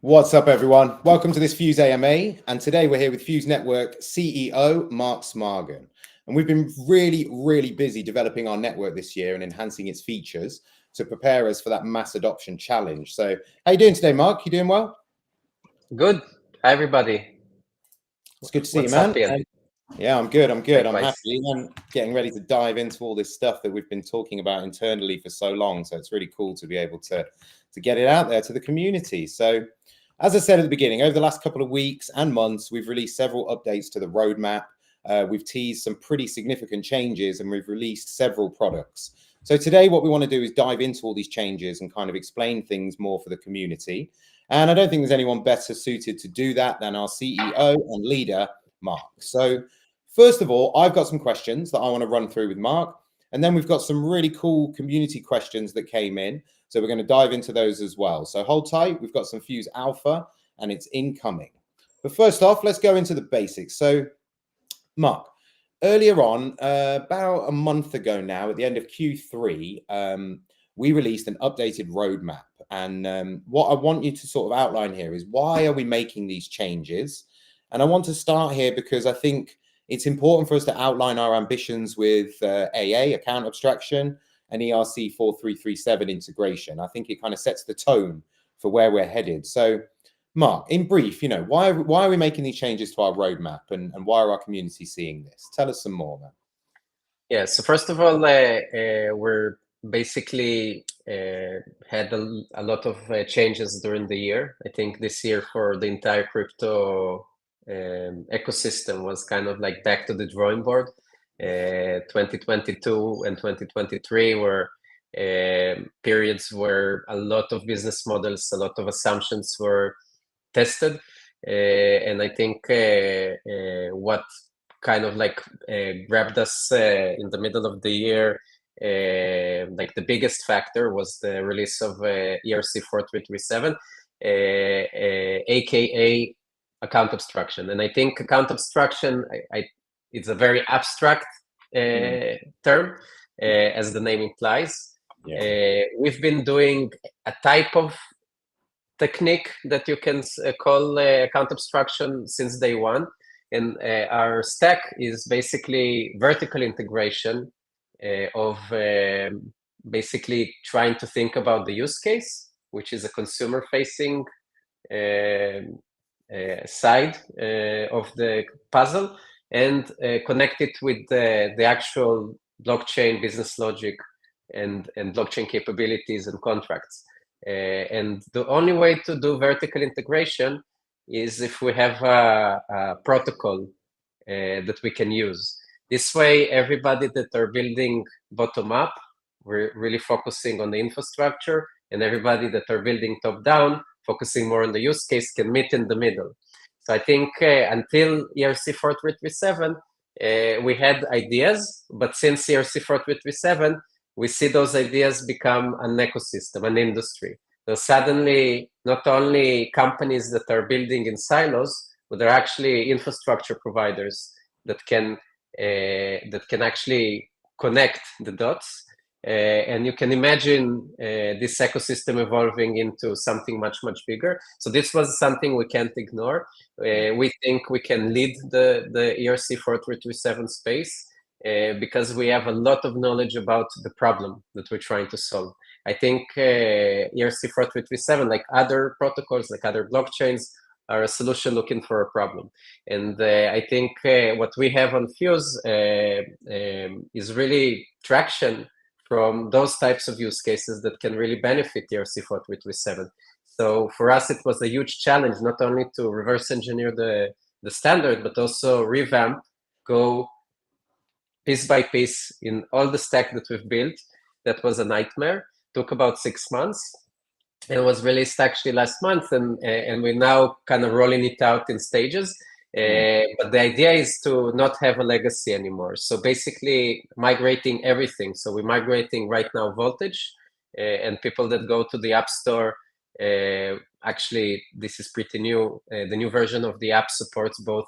What's up, everyone? Welcome to this Fuse AMA, and today we're here with Fuse Network CEO Mark Smargon. And we've been really busy developing our network this year and enhancing its features to prepare us for that mass adoption challenge. So how you doing today, Mark? You doing well? Good. Hi, everybody. It's good to see you, man. Yeah, I'm good. Likewise. I'm happy and getting ready to dive into all this stuff that we've been talking about internally for so long. So it's really cool to be able to get it out there to the community. So as I said at the beginning, over the last couple of weeks and months, we've released several updates to the roadmap. We've teased some pretty significant changes and we've released several products. So today what we want to do is dive into all these changes and kind of explain things more for the community. And I don't think there's anyone better suited to do that than our CEO and leader, Mark. So first of all, I've got some questions that I want to run through with Mark. And then we've got some really cool community questions that came in. So we're going to dive into those as well. So hold tight. We've got some Fuse Alpha and it's incoming. But first off, let's go into the basics. So Mark, earlier on, about a month ago now, at the end of Q3, we released an updated roadmap. And what I want you to sort of outline here is why are we making these changes? And I want to start here because I think it's important for us to outline our ambitions with AA, Account Abstraction, and ERC 4337 integration. I think it kind of sets the tone for where we're headed. So, Mark, in brief, why are we making these changes to our roadmap and why are our community seeing this? Tell us some more, man. Yeah, so first of all, we're basically had a lot of changes during the year. I think this year for the entire crypto ecosystem was kind of like back to the drawing board. 2022 and 2023 were periods where a lot of business models, a lot of assumptions were tested. And I think what kind of like grabbed us in the middle of the year, like the biggest factor was the release of ERC 4337, aka Account Abstraction. And I think Account Abstraction, it's a very abstract term, as the name implies. Yeah. We've been doing a type of technique that you can call Account Abstraction since day one. And our stack is basically vertical integration of basically trying to think about the use case, which is a consumer-facing side of the puzzle, and connect it with the actual blockchain business logic and blockchain capabilities and contracts. And the only way to do vertical integration is if we have a protocol that we can use. This way, everybody that are building bottom up, we're really focusing on the infrastructure, and everybody that are building top down, focusing more on the use case, can meet in the middle. So I think until ERC 4337, we had ideas, but since ERC 4337, we see those ideas become an ecosystem, an industry. So suddenly, not only companies that are building in silos, but they're actually infrastructure providers that can actually connect the dots. And you can imagine this ecosystem evolving into something much bigger. So this was something we can't ignore. We think we can lead the ERC 4337 space because we have a lot of knowledge about the problem that we're trying to solve. I think ERC 4337, like other protocols, like other blockchains, are a solution looking for a problem. And I think what we have on Fuse is really traction from those types of use cases that can really benefit ERC 4337. So for us, it was a huge challenge, not only to reverse engineer the standard, but also revamp, go piece by piece in all the stack that we've built. That was a nightmare. Took about 6 months. It was released actually last month, and we're now kind of rolling it out in stages. But the idea is to not have a legacy anymore. So basically migrating everything. So we're migrating right now Voltage, and people that go to the App Store, actually this is pretty new. The new version of the app supports both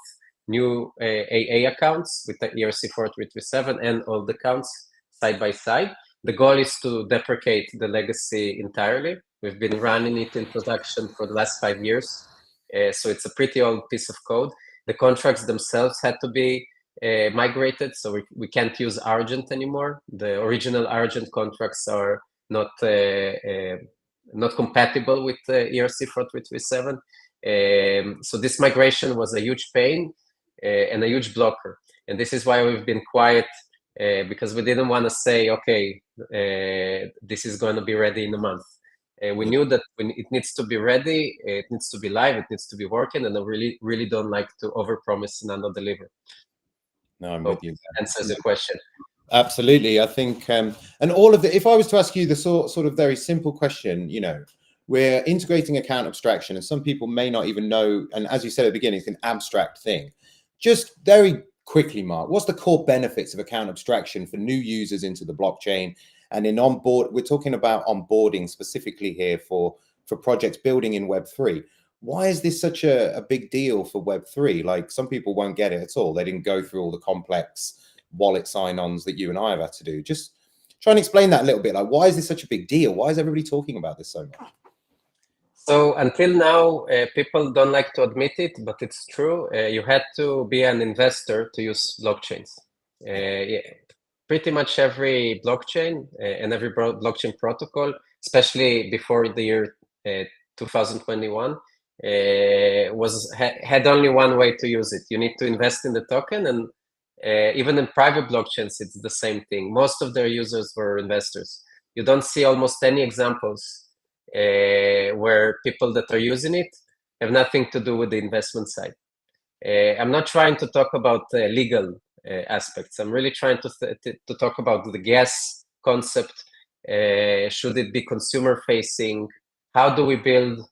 new AA accounts with the ERC 4337 and old accounts side by side. The goal is to deprecate the legacy entirely, We've been running it in production for the last 5 years. So it's a pretty old piece of code. The contracts themselves had to be migrated, so we can't use Argent anymore. The original Argent contracts are not compatible with ERC 4337. So this migration was a huge pain and a huge blocker. And this is why we've been quiet, because we didn't want to say, okay, this is going to be ready in a month. We knew that when it needs to be ready, it needs to be live, it needs to be working, and I really don't like to overpromise and under-deliver. No, I'm with you. Answers the question. Absolutely. I think, and all of the, if I was to ask you the sort of very simple question, you know, we're integrating account abstraction, and some people may not even know, and as you said at the beginning, it's an abstract thing. Just very quickly, Mark, what's the core benefits of account abstraction for new users into the blockchain? And in onboard, we're talking about onboarding specifically here for projects building in Web3. Why is this such a big deal for Web3? Like, some people won't get it at all. They didn't go through all the complex wallet sign-ons that you and I have had to do. Just try and explain that a little bit. Like, why is this such a big deal? Why is everybody talking about this so much? So until now, people don't like to admit it, but it's true. You had to be an investor to use blockchains. Yeah, pretty much every blockchain and every blockchain protocol, especially before the year 2021, had only one way to use it. You need to invest in the token, and even in private blockchains, it's the same thing. Most of their users were investors. You don't see almost any examples where people that are using it have nothing to do with the investment side. I'm not trying to talk about legal aspects. I'm really trying to talk about the gas concept. Should it be consumer facing? How do we build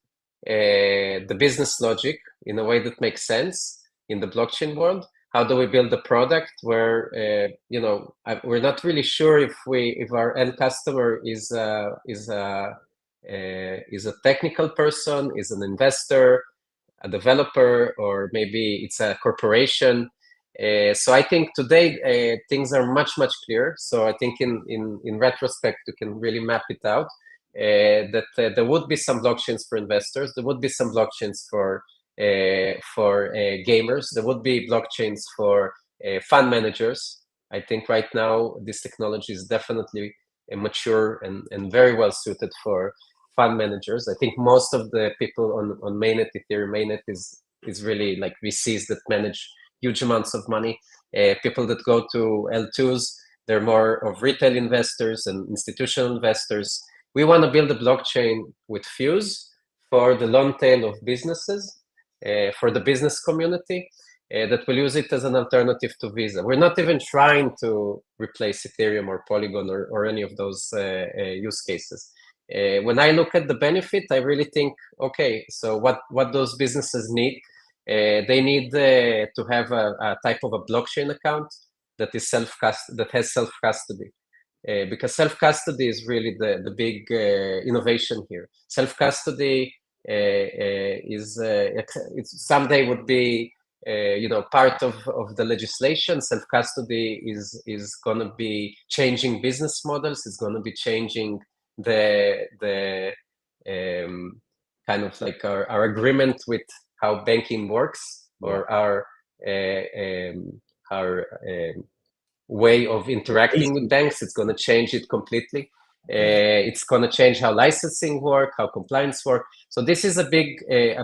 the business logic in a way that makes sense in the blockchain world? How do we build a product where you know, we're not really sure if our end customer is a technical person, is an investor, a developer, or maybe it's a corporation. So I think today things are much clearer. So I think in retrospect you can really map it out. That there would be some blockchains for investors. There would be some blockchains for gamers. There would be blockchains for fund managers. I think right now this technology is definitely mature and very well suited for fund managers. I think most of the people on mainnet, Ethereum mainnet, is really like VCs that manage huge amounts of money. People that go to L2s, they're more of retail investors and institutional investors. We want to build a blockchain with Fuse for the long tail of businesses, for the business community that will use it as an alternative to Visa. We're not even trying to replace Ethereum or Polygon or any of those use cases. When I look at the benefit, I really think, okay, so what those businesses need, they need to have a type of a blockchain account that is has self-custody. Because self-custody is really the big innovation here. Self-custody is someday would be you know, part of the legislation. Self-custody is going to be changing business models. It's going to be changing the kind of like our agreement with how banking works, or our way of interacting with banks. It's going to change it completely. It's going to change how licensing work, how compliance work. So this is a big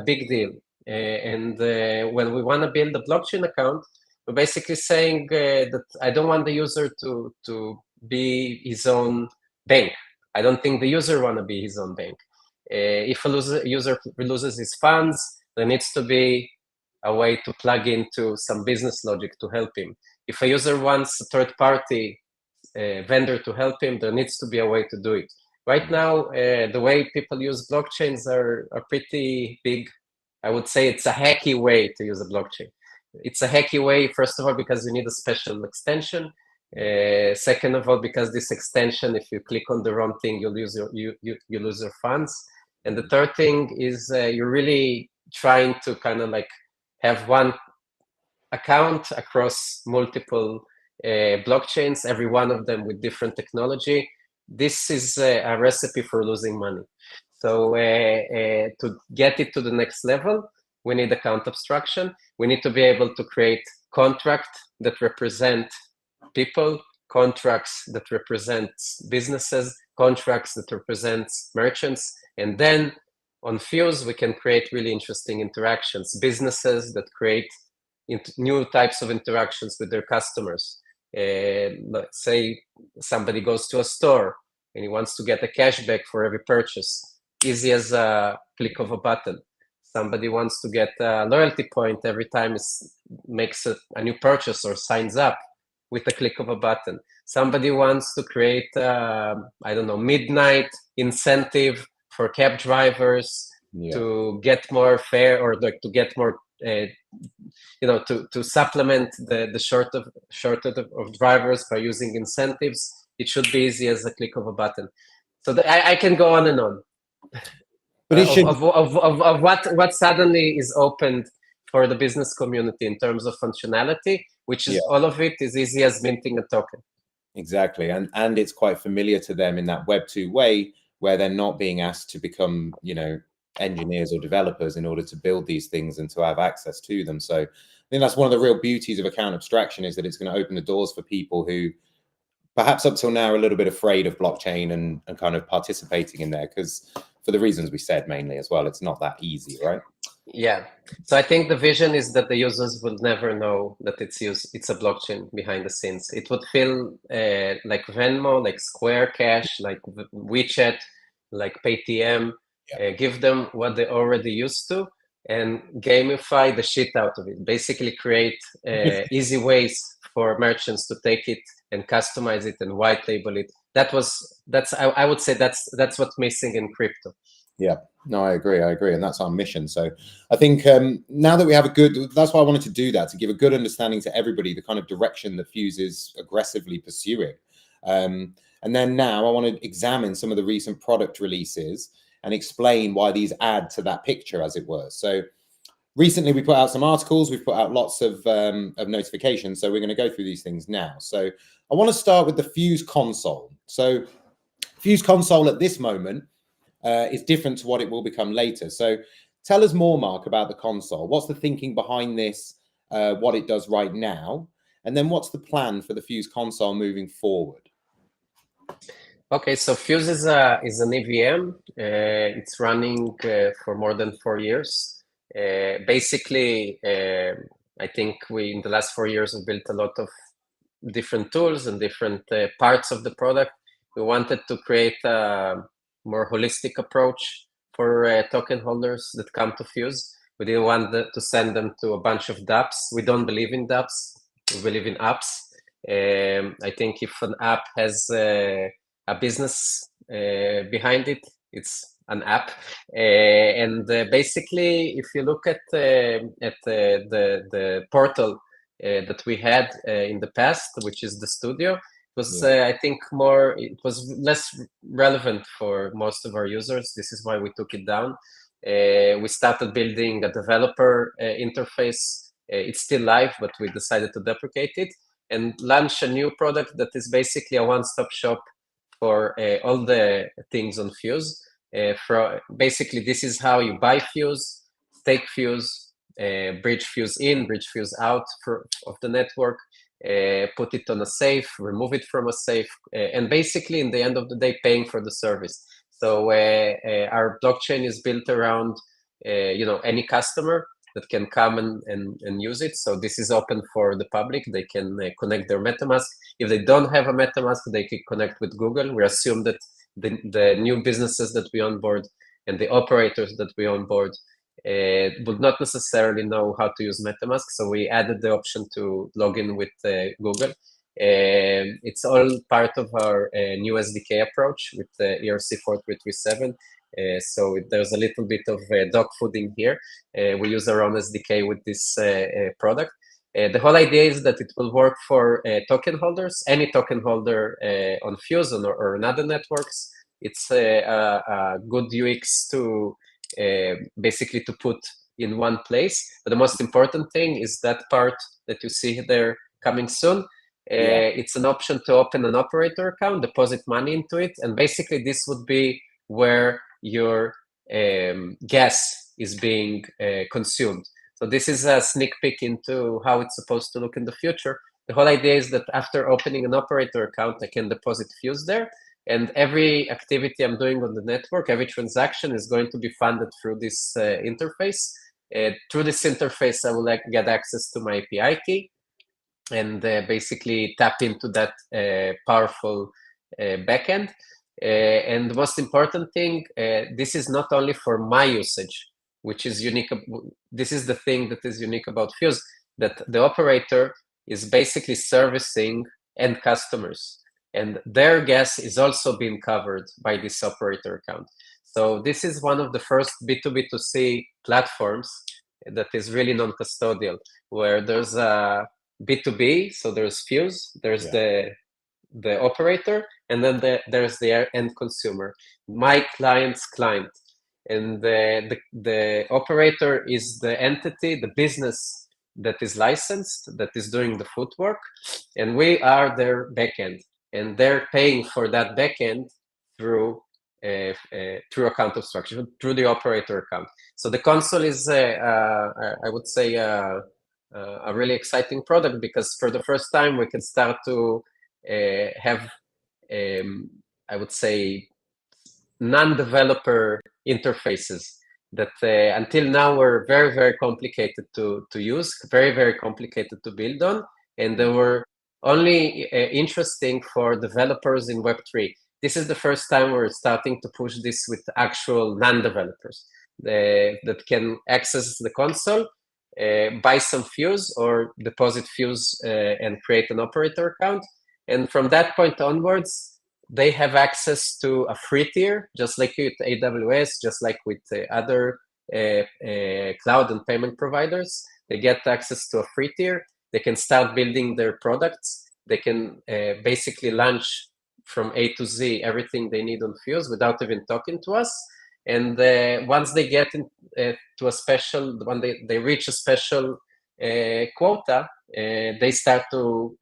deal. And when we want to build a blockchain account, we're basically saying that I don't want the user to be his own bank. I don't think the user want to be his own bank. If a user loses his funds, there needs to be a way to plug into some business logic to help him. If a user wants a third-party vendor to help him, there needs to be a way to do it. Right now, the way people use blockchains are pretty big. I would say it's a hacky way to use a blockchain. It's a hacky way, first of all, because you need a special extension. Second of all, because this extension, if you click on the wrong thing, you lose your funds. And the third thing is you're really trying to kind of like have one account across multiple blockchains, every one of them with different technology. This is a recipe for losing money. So to get it to the next level, we need account abstraction. We need to be able to create contracts that represent people, contracts that represent businesses, contracts that represent merchants. And then on Fuse, we can create really interesting interactions, businesses that create new types of interactions with their customers. Let's say somebody goes to a store and he wants to get a cashback for every purchase, easy as a click of a button. Somebody wants to get a loyalty point every time he makes a new purchase or signs up with a click of a button. Somebody wants to create, I don't know, midnight incentive for cab drivers to get more fare, or like to get more, to supplement the shortage of drivers by using incentives. It should be easy as a click of a button. So I can go on and on. But it should of what suddenly is opened for the business community in terms of functionality, which is all of it is easy as minting a token. Exactly, and it's quite familiar to them in that Web2 way, where they're not being asked to become, engineers or developers in order to build these things and to have access to them. So I think that's one of the real beauties of account abstraction, is that it's going to open the doors for people who perhaps up till now are a little bit afraid of blockchain and kind of participating in there, because for the reasons we said mainly as well, it's not that easy, right? Yeah. So I think the vision is that the users will never know that it's a blockchain behind the scenes. It would feel like Venmo, like Square Cash, like WeChat, like Paytm. Give them what they're already used to and gamify the shit out of it. Basically create easy ways for merchants to take it and customize it and white label it. I would say that's what's missing in crypto. Yeah, no, I agree. And that's our mission. So I think now that we have that's why I wanted to do that, to give a good understanding to everybody, the kind of direction that Fuse is aggressively pursuing. And then now I want to examine some of the recent product releases and explain why these add to that picture, as it were. So recently we put out some articles, we've put out lots of notifications. So we're going to go through these things now. So I want to start with the FuseConsole. So FuseConsole at this moment is different to what it will become later. So tell us more, Mark, about the console. What's the thinking behind this, what it does right now, and then what's the plan for the FuseConsole moving forward? Okay, so Fuse is an EVM. It's running for more than 4 years. Basically, I think in the last 4 years, we built a lot of different tools and different parts of the product. We wanted to create a more holistic approach for token holders that come to Fuse. We didn't want to send them to a bunch of dApps. We don't believe in dApps. We believe in apps. I think if an app has a business behind it, it's an app. And basically, if you look at the portal that we had in the past, which is the studio, it was I think it was less relevant for most of our users. This is why we took it down. We started building a developer interface. It's still live, but we decided to deprecate it and launch a new product that is basically a one-stop shop for all the things on Fuse. Basically, this is how you buy Fuse, stake Fuse, bridge Fuse in, bridge Fuse out of the network, put it on a safe, remove it from a safe, and basically, in the end of the day, paying for the service. So our blockchain is built around, any customer that can come and use it. So this is open for the public. They can connect their MetaMask. If they don't have a MetaMask, they can connect with Google. We assume that the new businesses that we onboard and the operators that we onboard would not necessarily know how to use MetaMask. So we added the option to log in with Google. It's all part of our new SDK approach with ERC4337. So there's a little bit of dog fooding here. We use our own SDK with this product. The whole idea is that it will work for token holders, any token holder on Fuse or on other networks. It's a good UX to basically to put in one place. But the most important thing is that part that you see there coming soon. It's an option to open an operator account, deposit money into it, and basically this would be where your gas is being consumed. So this is a sneak peek into how it's supposed to look in the future. The whole idea is that after opening an operator account, I can deposit Fuse there. And every activity I'm doing on the network, every transaction is going to be funded through this interface. Through this interface, I will get access to my API key and basically tap into that powerful backend. And the most important thing, this is not only for my usage, which is unique. This is the thing that is unique about Fuse, that the operator is basically servicing end customers, and their gas is also being covered by this operator account. So this is one of the first B2B2C platforms that is really non-custodial, where there's a B2B, so there's Fuse, there's the operator, and then there's the end consumer, my client's client. And the operator is the entity, the business that is licensed, that is doing the footwork, and we are their backend, and they're paying for that backend through account abstraction, through the operator account. So the console is, I would say, a really exciting product, because for the first time we can start to have, I would say, non-developer interfaces that until now were very, very complicated to use, very, very complicated to build on, and they were only interesting for developers in Web3. This is the first time we're starting to push this with actual non-developers that can access the console, buy some Fuse or deposit Fuse and create an operator account. And from that point onwards, they have access to a free tier, just like with AWS, just like with other cloud and payment providers. They get access to a free tier. They can start building their products. They can basically launch from A to Z everything they need on Fuse without even talking to us. And once they get to a special, when they reach a special quota, they start to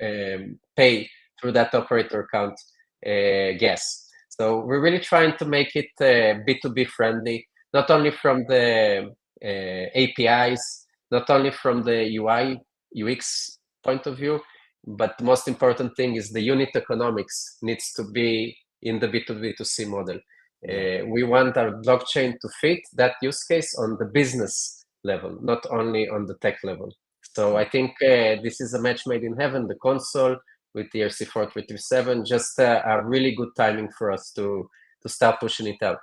pay through that operator account gas. So we're really trying to make it B2B friendly, not only from the APIs, not only from the UI, UX point of view, but the most important thing is the unit economics needs to be in the B2B2C model. We want our blockchain to fit that use case on the business level, not only on the tech level. So I think this is a match made in heaven, the console with the ERC-4337, just a really good timing for us to start pushing it out.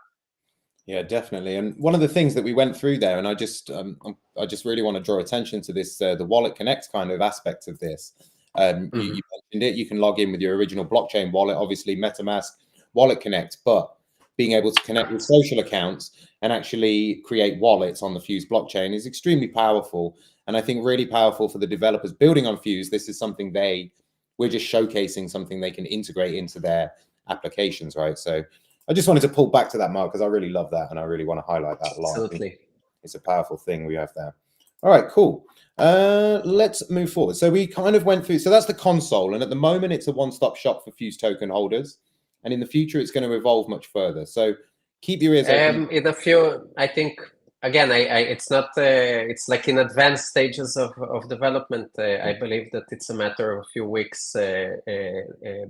Yeah, definitely. And one of the things that we went through there, and I just really want to draw attention to this, the Wallet Connect kind of aspect of this. You mentioned it, you can log in with your original blockchain wallet, obviously MetaMask, Wallet Connect, but being able to connect with social accounts and actually create wallets on the Fuse blockchain is extremely powerful. And I think really powerful for the developers building on Fuse. This is something we're just showcasing something they can integrate into their applications, right? So I just wanted to pull back to that, Mark, because I really love that and I really want to highlight that a lot. Absolutely. It's a powerful thing we have there. All right, cool. Let's move forward. So we kind of went through, so that's the console. And at the moment, it's a one-stop shop for Fuse token holders. And in the future, it's going to evolve much further. So keep your ears open. In a few, I think, again, it's not, it's like in advanced stages of development. I believe that it's a matter of a few weeks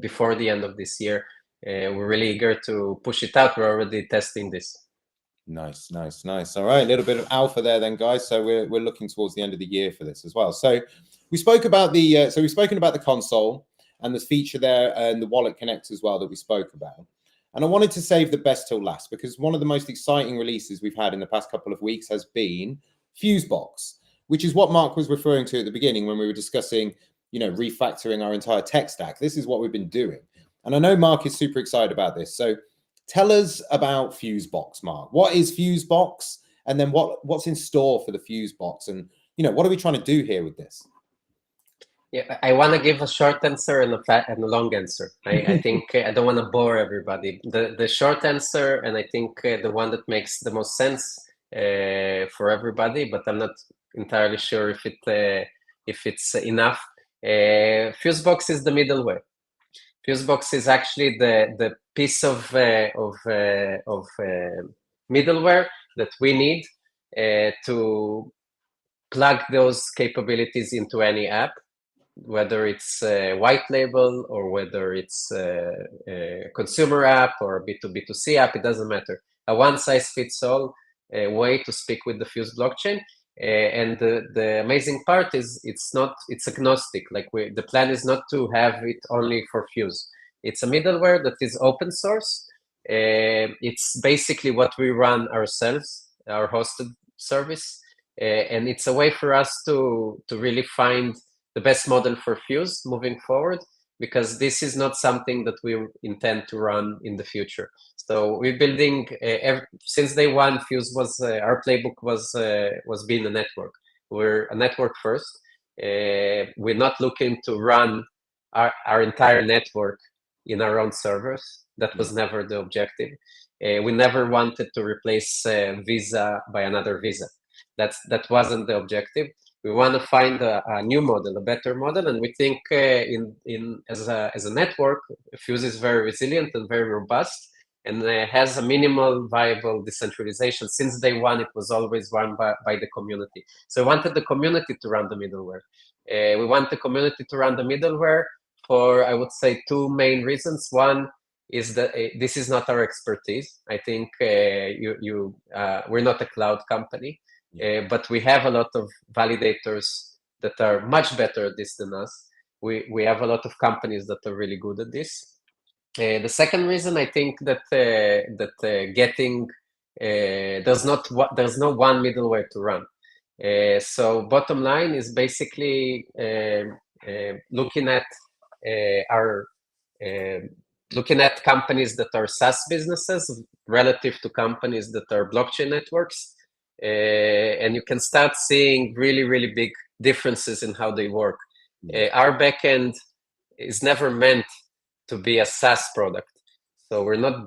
before the end of this year. We're really eager to push it out. We're already testing this. Nice. All right, a little bit of alpha there then, guys. So we're looking towards the end of the year for this as well. So we spoke about the we've spoken about the console and the feature there and the Wallet Connect as well that we spoke about. And I wanted to save the best till last, because one of the most exciting releases we've had in the past couple of weeks has been FuseBox, which is what Mark was referring to at the beginning when we were discussing, refactoring our entire tech stack. This is what we've been doing. And I know Mark is super excited about this. So tell us about FuseBox, Mark. What is FuseBox? And then what's in store for the FuseBox? And, what are we trying to do here with this? Yeah, I want to give a short answer and a long answer. I think I don't want to bore everybody. The short answer, and I think the one that makes the most sense for everybody, but I'm not entirely sure if it's enough. FuseBox is the middleware. FuseBox is actually the piece of middleware that we need to plug those capabilities into any app, whether it's a white label or whether it's a consumer app or a B2B2C app, it doesn't matter. A one-size-fits-all way to speak with the Fuse blockchain. And the amazing part is it's agnostic. Like the plan is not to have it only for Fuse. It's a middleware that is open source. It's basically what we run ourselves, our hosted service. And it's a way for us to really find the best model for Fuse moving forward, because this is not something that we intend to run in the future. So we're building, since day one, Fuse was, our playbook was being a network. We're a network first. We're not looking to run our entire network in our own servers. That was never the objective. We never wanted to replace Visa by another Visa. That wasn't the objective. We want to find a new model, a better model, and we think as a network, Fuse is very resilient and very robust, and has a minimal viable decentralization. Since day one, it was always run by the community. So we wanted the community to run the middleware. We want the community to run the middleware for, I would say, two main reasons. One is that this is not our expertise. I think we're not a cloud company. But we have a lot of validators that are much better at this than us. We have a lot of companies that are really good at this. The second reason, I think that there's no one middleware to run. So bottom line is basically looking at companies that are SaaS businesses relative to companies that are blockchain networks. And you can start seeing really, really big differences in how they work. Our backend is never meant to be a SaaS product, so we're not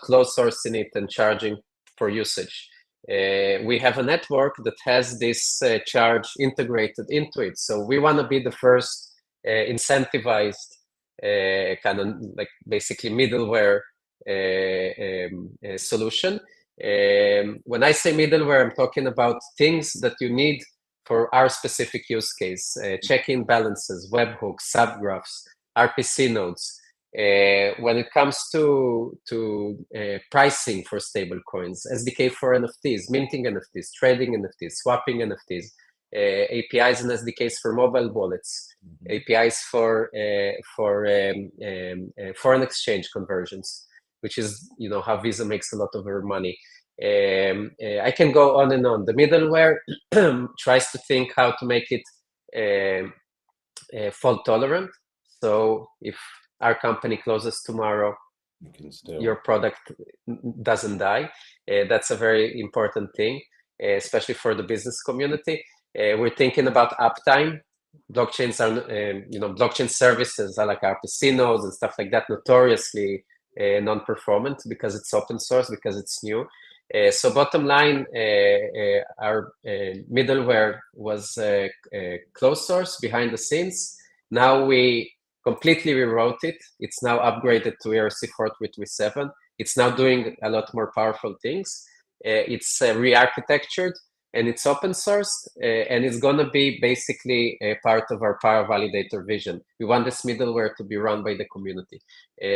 closed sourcing it and charging for usage. We have a network that has this charge integrated into it, so we want to be the first incentivized kind of like basically middleware solution. When I say middleware, I'm talking about things that you need for our specific use case: check-in balances, webhooks, subgraphs, RPC nodes. When it comes to pricing for stablecoins, SDK for NFTs, minting NFTs, trading NFTs, swapping NFTs, APIs and SDKs for mobile wallets, APIs for foreign exchange conversions, which is how Visa makes a lot of their money. I can go on and on. The middleware tries to think how to make it fault tolerant. So if our company closes tomorrow, your product doesn't die. That's a very important thing, especially for the business community. We're thinking about uptime. Blockchains are, blockchain services are like RPC nodes and stuff like that, notoriously non-performant because it's open source, because it's new. So bottom line, our middleware was closed source behind the scenes. Now we completely rewrote it. It's now upgraded to ERC-4 337. It's now doing a lot more powerful things. It's re-architectured and it's open sourced, and it's going to be basically a part of our Power Validator vision. We want this middleware to be run by the community.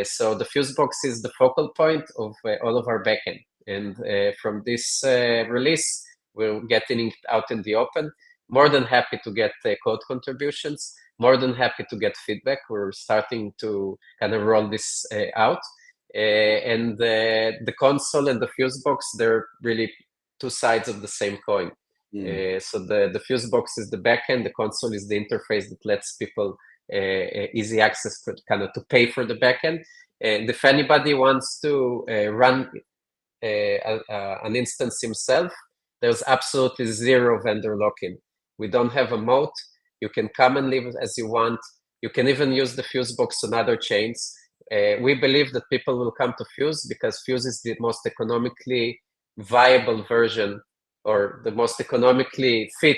So the FuseBox is the focal point of all of our backend. And from this release, we're getting it out in the open. More than happy to get code contributions, more than happy to get feedback. We're starting to kind of roll this out. And the console and the FuseBox, they're really two sides of the same coin. So the FuseBox is the backend, the console is the interface that lets people easy access to kind of to pay for the backend. And if anybody wants to run an instance himself, there's absolutely zero vendor lock-in. We don't have a moat. You can come and live as you want. You can even use the FuseBox on other chains. We believe that people will come to Fuse because Fuse is the most economically viable version, or the most economically fit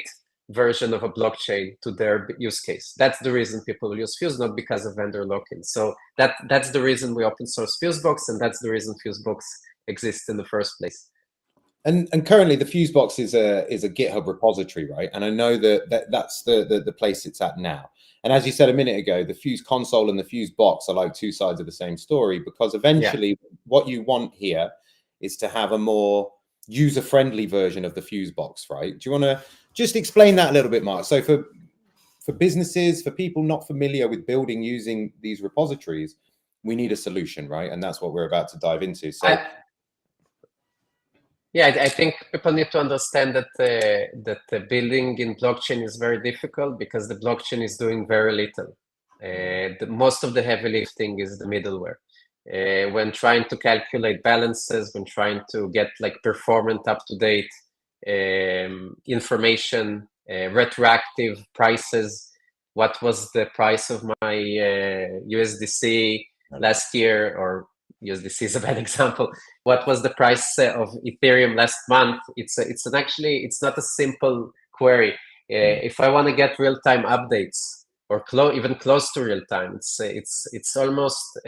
version of a blockchain to their use case. That's the reason people will use Fuse, not because of vendor lock-in. So that's the reason we open source FuseBox, and that's the reason FuseBox exists in the first place. And currently the FuseBox is a GitHub repository, right? And I know that's the place it's at now. And as you said a minute ago, the FuseConsole and the FuseBox are like two sides of the same story, because eventually what you want here is to have a more user-friendly version of the FuseBox, right? Do you want to just explain that a little bit, Mark? So for businesses, for people not familiar with building using these repositories, we need a solution, right? And that's what we're about to dive into. So I think people need to understand that that building in blockchain is very difficult because the blockchain is doing very little. Most of the heavy lifting is the middleware. When trying to calculate balances, when trying to get like performant, up-to-date information, retroactive prices, what was the price of my USDC last year, or USDC is a bad example. What was the price of Ethereum last month? It's not a simple query. If I want to get real-time updates or even close to real-time, it's almost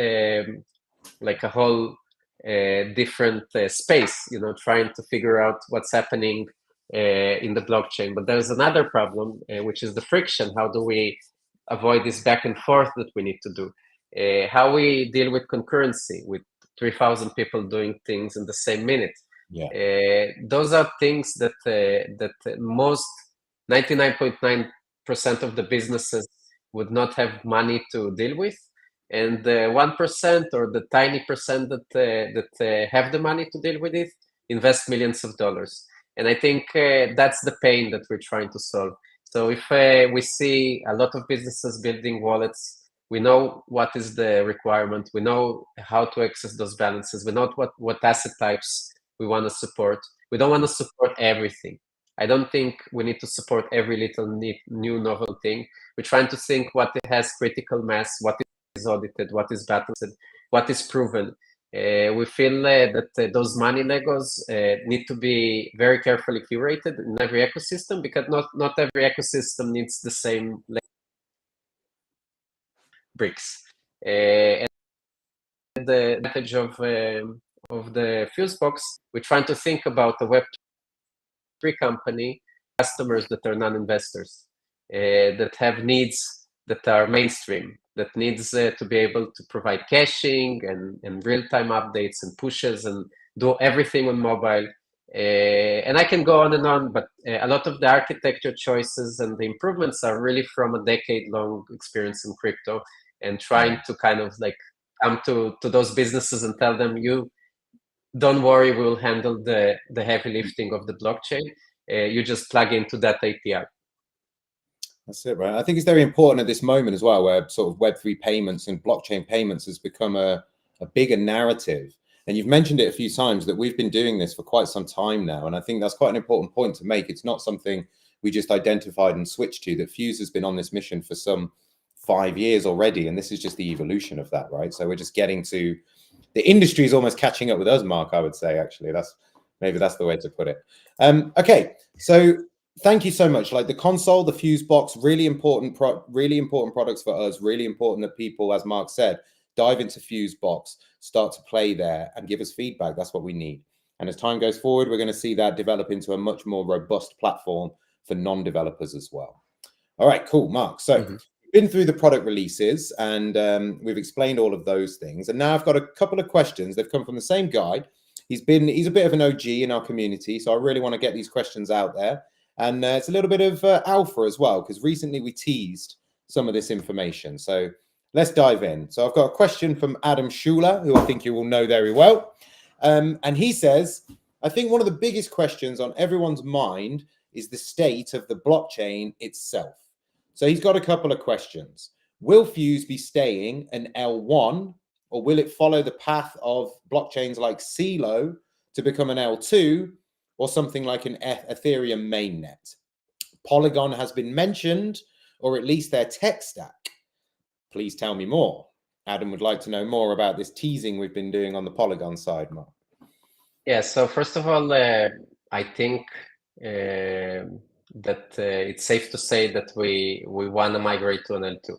like a whole different space, trying to figure out what's happening in the blockchain. But there's another problem, which is the friction. How do we avoid this back and forth that we need to do? How we deal with concurrency, with 3,000 people doing things in the same minute. Those are things that most 99.9% of the businesses would not have money to deal with, and 1% or the tiny percent that have the money to deal with it invest millions of dollars. And I think that's the pain that we're trying to solve. So if we see a lot of businesses building wallets, we know what is the requirement. We know how to access those balances. We know what asset types we want to support. We don't want to support everything. I don't think we need to support every little new novel thing. We're trying to think what has critical mass, what is audited, what is battle-tested, what is proven. We feel that those money Legos need to be very carefully curated in every ecosystem, because not every ecosystem needs the same bricks. And the advantage of the FuseBox, we're trying to think about a Web3 company, customers that are non-investors, that have needs that are mainstream, that needs to be able to provide caching and real-time updates and pushes and do everything on mobile. And I can go on, but a lot of the architecture choices and the improvements are really from a decade-long experience in crypto, and trying to kind of like come to those businesses and tell them, you don't worry, we will handle the heavy lifting of the blockchain. You just plug into that API. That's it, right? I think it's very important at this moment as well, where sort of Web3 payments and blockchain payments has become a bigger narrative. And you've mentioned it a few times that we've been doing this for quite some time now. And I think that's quite an important point to make. It's not something we just identified and switched to. That Fuse has been on this mission for some 5 years already. And this is just the evolution of that, right? So we're just getting to, the industry is almost catching up with us, Mark, I would say, actually. Maybe that's the way to put it. Okay, so thank you so much. Like the console, the FuseBox, really important products for us, really important that people, as Mark said, dive into FuseBox, start to play there and give us feedback. That's what we need. And as time goes forward, we're going to see that develop into a much more robust platform for non-developers as well. All right, cool, Mark. So we've been through the product releases and we've explained all of those things. And now I've got a couple of questions. They've come from the same guy. He's a bit of an OG in our community. So I really want to get these questions out there. And it's a little bit of alpha as well, because recently we teased some of this information. So let's dive in. So I've got a question from Adam Schuler, who I think you will know very well. And he says, I think one of the biggest questions on everyone's mind is the state of the blockchain itself. So he's got a couple of questions. Will Fuse be staying an L1, or will it follow the path of blockchains like CeLo to become an L2, or something like an Ethereum mainnet? Polygon has been mentioned, or at least their tech stack. Please tell me more. Adam would like to know more about this teasing we've been doing on the Polygon side, Mark. Yeah, so first of all, I think that it's safe to say that we want to migrate to an L2.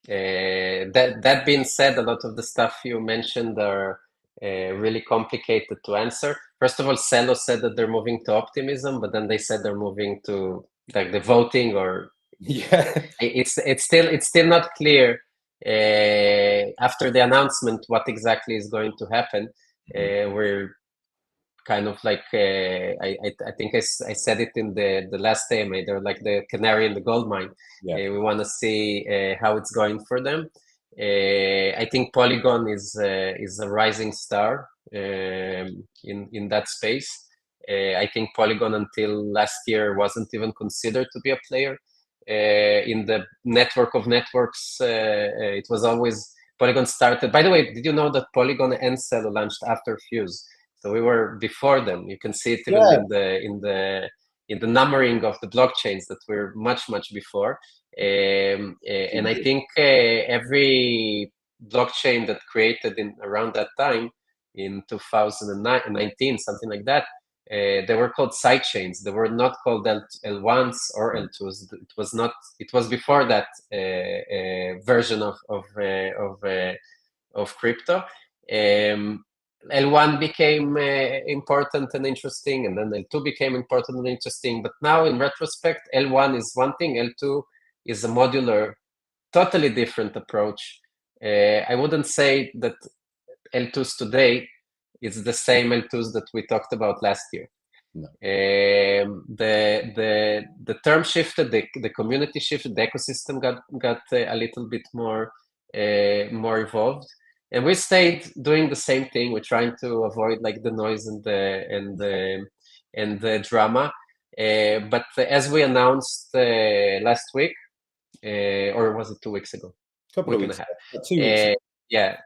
That being said, a lot of the stuff you mentioned are really complicated to answer. First of all, Celo said that they're moving to optimism, but then they said they're moving to like the voting, or it's still not clear after the announcement what exactly is going to happen. We're kind of like I think I said it in the last AMA. They're like the canary in the gold mine. We want to see how it's going for them. I think Polygon is a rising star in that space. I think Polygon until last year wasn't even considered to be a player in the network of networks. It was always Polygon started. By the way, did you know that Polygon and Celo launched after Fuse? So we were before them. You can see it even in the numbering of the blockchains that we're much before. And I think every blockchain that created in around that time, in 2019, something like that, they were called sidechains. They were not called L1s or L2s. It was not. It was before that version of crypto. L1 became important and interesting, and then L2 became important and interesting. But now, in retrospect, L1 is one thing. L2 is a modular, totally different approach. I wouldn't say that L2s today is the same L2s that we talked about last year. No. The term shifted, the community shifted, the ecosystem got a little bit more evolved, and we stayed doing the same thing. We're trying to avoid like the noise and the drama. But as we announced last week, or was it 2 weeks ago? Couple of weeks. 2 weeks. Yeah.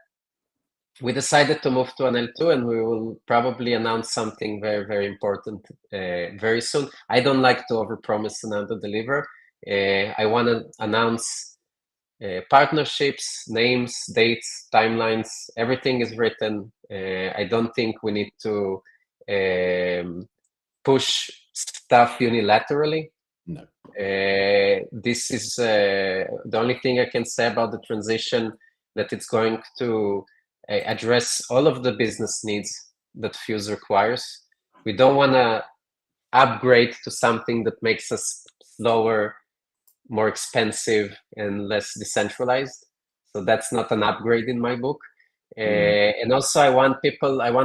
We decided to move to an L2, and we will probably announce something very, very important very soon. I don't like to overpromise and underdeliver. I want to announce partnerships, names, dates, timelines. Everything is written. I don't think we need to push stuff unilaterally. No. This is the only thing I can say about the transition, that it's going to address all of the business needs that Fuse requires. We don't want to upgrade to something that makes us slower, more expensive, and less decentralized. So that's not an upgrade in my book. And also I want to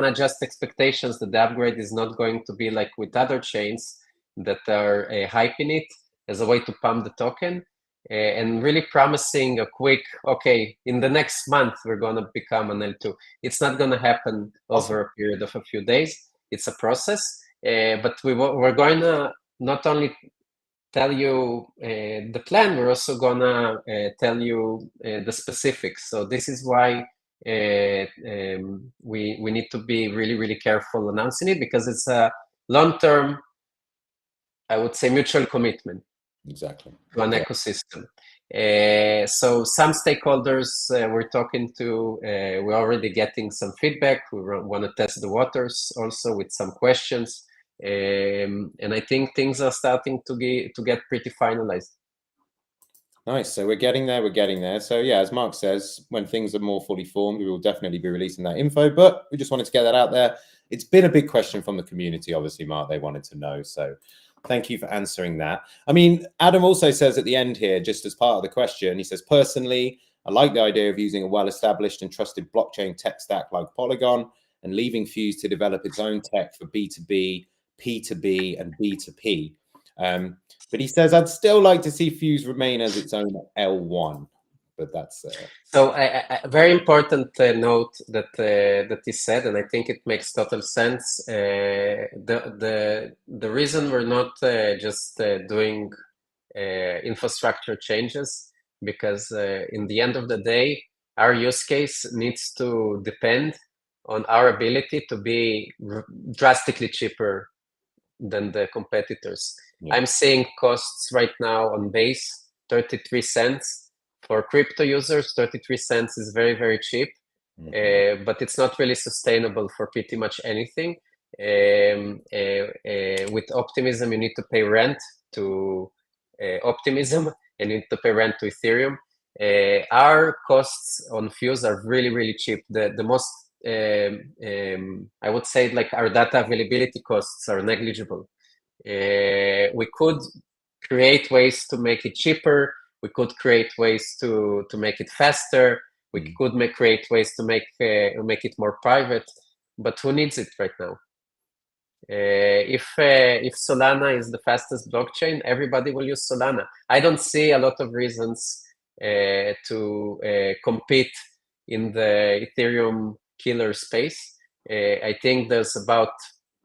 adjust expectations that the upgrade is not going to be like with other chains that are hyping it as a way to pump the token. And really promising a quick, okay, in the next month, we're going to become an L2. It's not going to happen over a period of a few days. It's a process. But we're going to not only tell you the plan, we're also going to tell you the specifics. So this is why we need to be really, really careful announcing it, because it's a long-term, I would say, mutual commitment. Exactly. To an ecosystem. So some stakeholders we're talking to, we're already getting some feedback. We want to test the waters also with some questions. And I think things are starting to get pretty finalized. Nice. So we're getting there. So yeah, as Mark says, when things are more fully formed, we will definitely be releasing that info, but we just wanted to get that out there. It's been a big question from the community, obviously, Mark. They wanted to know. So thank you for answering that. I mean, Adam also says at the end here, just as part of the question, he says, personally, I like the idea of using a well-established and trusted blockchain tech stack like Polygon and leaving Fuse to develop its own tech for B2B, P2B, and B2P. But he says, I'd still like to see Fuse remain as its own L1. But that's so a very important note that he said, and I think it makes total sense. The reason we're not just doing infrastructure changes, because in the end of the day, our use case needs to depend on our ability to be drastically cheaper than the competitors. Yeah. I'm seeing costs right now on base 33 cents. For crypto users, 33 cents is very, very cheap, but it's not really sustainable for pretty much anything. With Optimism, you need to pay rent to Optimism, and you need to pay rent to Ethereum. Our costs on Fuse are really, really cheap. The most I would say like our data availability costs are negligible. We could create ways to make it cheaper. We could create ways to make it faster. We could create ways to make it more private. But who needs it right now? If Solana is the fastest blockchain, everybody will use Solana. I don't see a lot of reasons to compete in the Ethereum killer space. I think there's about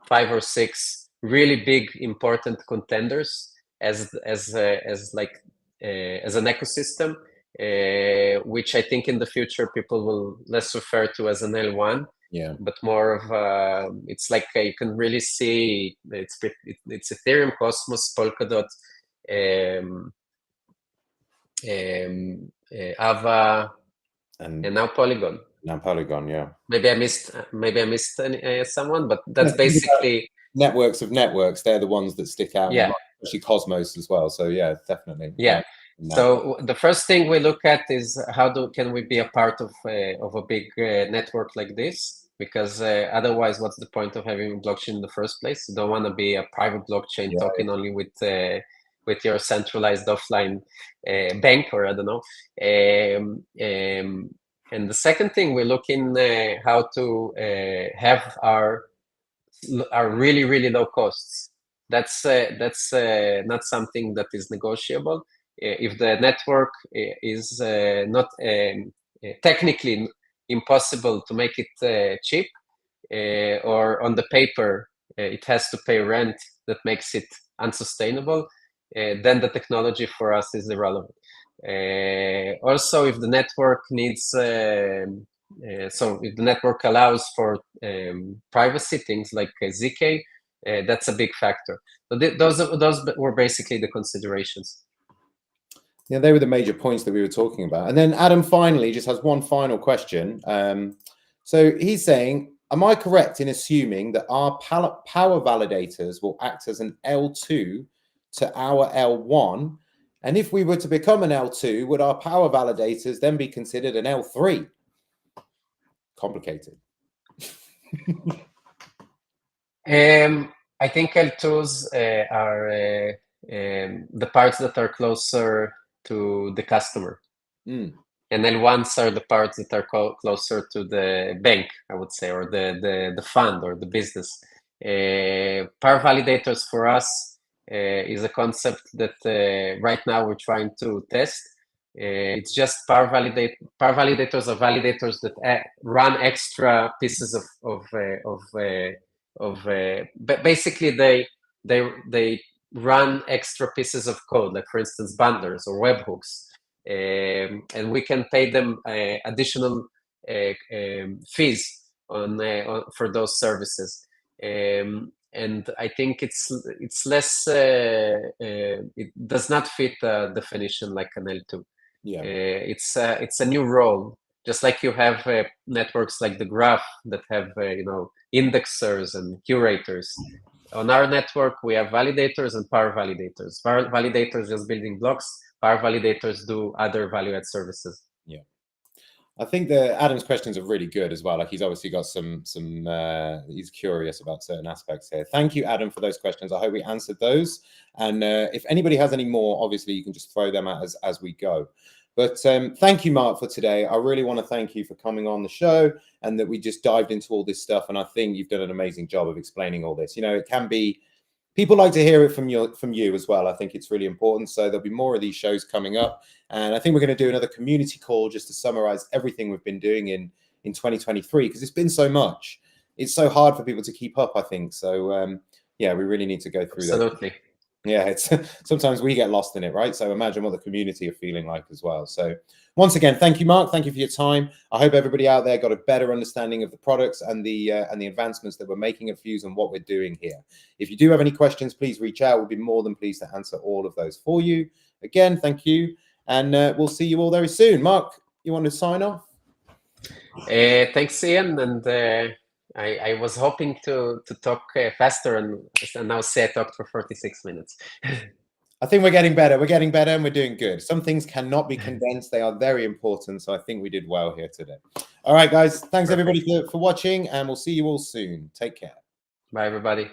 5 or 6 really big, important contenders as an ecosystem, which I think in the future people will less refer to as an L1. Yeah, but more of it's like you can really see it's Ethereum, Cosmos, Polkadot, Ava, and now Polygon. Now Polygon, yeah. Maybe I missed someone, but that's basically networks of networks. They're the ones that stick out. Yeah, especially Cosmos as well. So yeah, definitely. Yeah. So the first thing we look at is can we be a part of a big network like this? Because otherwise, what's the point of having a blockchain in the first place? You don't want to be a private blockchain talking only with your centralized offline bank, or I don't know. And the second thing, we look in how to have our really, really low costs. That's not something that is negotiable. If the network is not technically impossible to make it cheap, or on the paper it has to pay rent that makes it unsustainable, then the technology for us is irrelevant. Also, if the network needs so if the network allows for privacy, things like ZK, that's a big factor. So those were basically the considerations. Yeah, they were the major points that we were talking about. And then Adam finally just has one final question. So he's saying, am I correct in assuming that our power validators will act as an L2 to our L1? And if we were to become an L2, would our power validators then be considered an L3? Complicated. I think L2s are the parts that are closer to the customer. And L1s are the parts that are closer to the bank, I would say, or the fund or the business. Power validators for us is a concept that right now we're trying to test. It's just power validators are validators that run extra pieces but basically they run extra pieces of code, like for instance bundlers or webhooks, and we can pay them additional fees for those services. And I think it's less. It does not fit a definition like an L2. Yeah, it's a new role. Just like you have networks like the Graph that have indexers and curators. On our network, we have validators and power validators. Validators just building blocks. Power validators do other value-add services. Yeah. I think that Adam's questions are really good as well. Like he's obviously got some he's curious about certain aspects here. Thank you, Adam, for those questions. I hope we answered those. And if anybody has any more, obviously you can just throw them at us as we go. But thank you, Mark, for today. I really want to thank you for coming on the show and that we just dived into all this stuff. And I think you've done an amazing job of explaining all this. You know, it can be, people like to hear it from you as well. I think it's really important. So there'll be more of these shows coming up. And I think we're going to do another community call just to summarize everything we've been doing in 2023, because it's been so much. It's so hard for people to keep up, I think. So, yeah, we really need to go through that. Absolutely. Yeah, it's sometimes we get lost in it, right? So imagine what the community are feeling like as well. So once again, thank you, Mark. Thank you for your time. I hope everybody out there got a better understanding of the products and the advancements that we're making at Fuse and what we're doing here. If you do have any questions, please reach out. We'll be more than pleased to answer all of those for you. Again, thank you. And we'll see you all very soon. Mark, you want to sign off? Thanks, Ian. And I was hoping to talk faster, and now say I talked for 46 minutes. I think we're getting better. We're getting better and we're doing good. Some things cannot be condensed. They are very important. So I think we did well here today. All right, guys. Thanks everybody for watching, and we'll see you all soon. Take care. Bye, everybody.